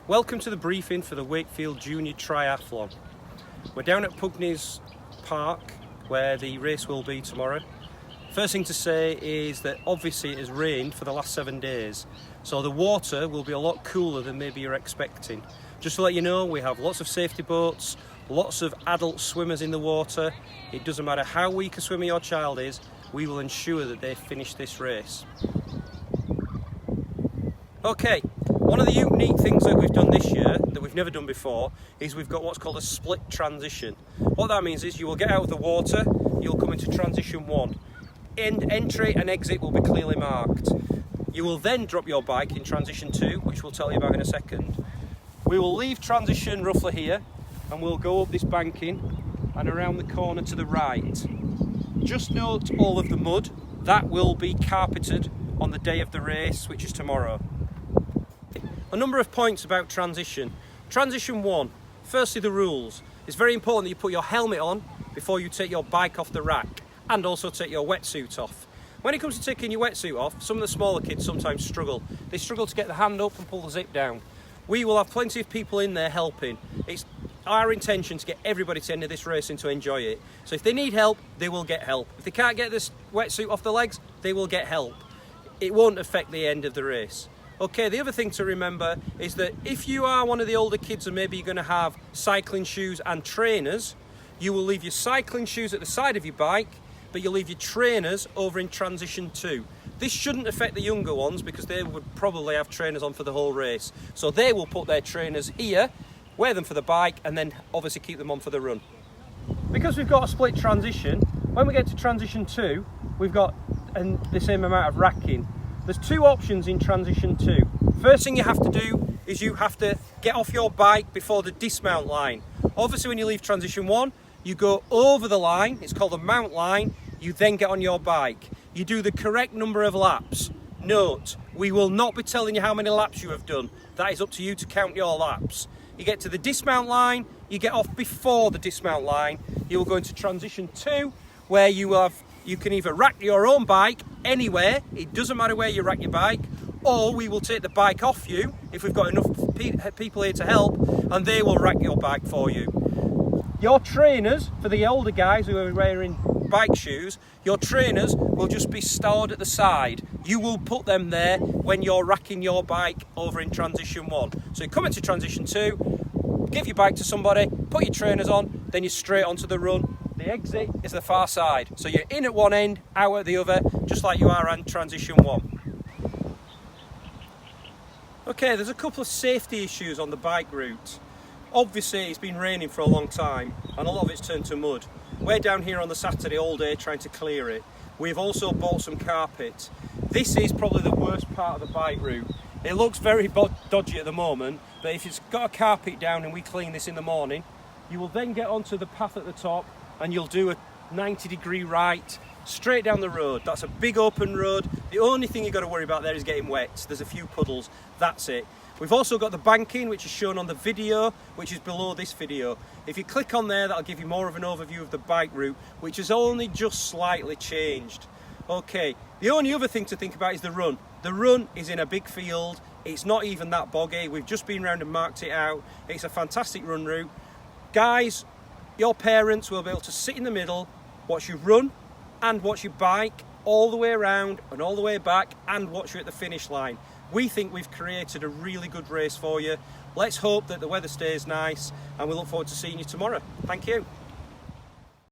Welcome to the briefing for the Wakefield Junior Triathlon. We're down at Pugneys Park where the race will be tomorrow. First thing to say is that obviously it has rained for the last 7 days, so the water will be a lot cooler than maybe you're expecting. Just to let you know, we have lots of safety boats, lots of adult swimmers in the water. It doesn't matter how weak a swimmer your child is, we will ensure that they finish this race. Okay, one of the unique things that we've done this year that we've never done before is we've got what's called a split transition. What that means is you will get out of the water, you'll come into transition 1. Entry and exit will be clearly marked. You will then drop your bike in transition 2, which we'll tell you about in a second. We will leave transition roughly here and we'll go up this banking and around the corner to the right. Just note all of the mud, that will be carpeted on the day of the race, which is tomorrow. A number of points about transition. Transition 1, firstly the rules. It's very important that you put your helmet on before you take your bike off the rack and also take your wetsuit off. When it comes to taking your wetsuit off, some of the smaller kids sometimes struggle. They struggle to get the hand up and pull the zip down. We will have plenty of people in there helping. It's our intention to get everybody to the end of this race and to enjoy it. So if they need help, they will get help. If they can't get this wetsuit off the legs, they will get help. It won't affect the end of the race. Okay, the other thing to remember is that if you are one of the older kids and maybe you're going to have cycling shoes and trainers, you will leave your cycling shoes at the side of your bike, but you'll leave your trainers over in transition 2. This shouldn't affect the younger ones because they would probably have trainers on for the whole race. So they will put their trainers here, wear them for the bike, and then obviously keep them on for the run. Because we've got a split transition, when we get to transition 2, we've got the same amount of racking. There's 2 options in transition 2. First thing you have to do is you have to get off your bike before the dismount line. Obviously when you leave transition 1, you go over the line, it's called the mount line, you then get on your bike. You do the correct number of laps. Note, we will not be telling you how many laps you have done. That is up to you to count your laps. You get to the dismount line, you get off before the dismount line, you will go into transition 2 where you can either rack your own bike anywhere, it doesn't matter where you rack your bike, or we will take the bike off you if we've got enough people here to help, and they will rack your bike for you. Your trainers, for the older guys who are wearing bike shoes, your trainers will just be stored at the side. You will put them there when you're racking your bike over in transition 1. So you come into transition 2, give your bike to somebody, put your trainers on, then you're straight onto the run. The exit is the far side. So you're in at one end, out at the other, just like you are on transition 1. Okay, there's a couple of safety issues on the bike route. Obviously it's been raining for a long time and a lot of it's turned to mud. We're down here on the Saturday all day trying to clear it. We've also bought some carpet. This is probably the worst part of the bike route. It looks very dodgy at the moment, but if it's got a carpet down and we clean this in the morning, you will then get onto the path at the top and you'll do a 90-degree right straight down the road. That's a big open road. The only thing you've got to worry about there is getting wet. There's a few puddles, that's it. We've also got the banking, which is shown on the video, which is below this video. If you click on there, that'll give you more of an overview of the bike route, which has only just slightly changed. Okay, the only other thing to think about is the run. The run is in a big field. It's not even that boggy. We've just been round and marked it out. It's a fantastic run route. Guys, your parents will be able to sit in the middle, watch you run and watch you bike all the way around and all the way back and watch you at the finish line. We think we've created a really good race for you. Let's hope that the weather stays nice and we look forward to seeing you tomorrow. Thank you.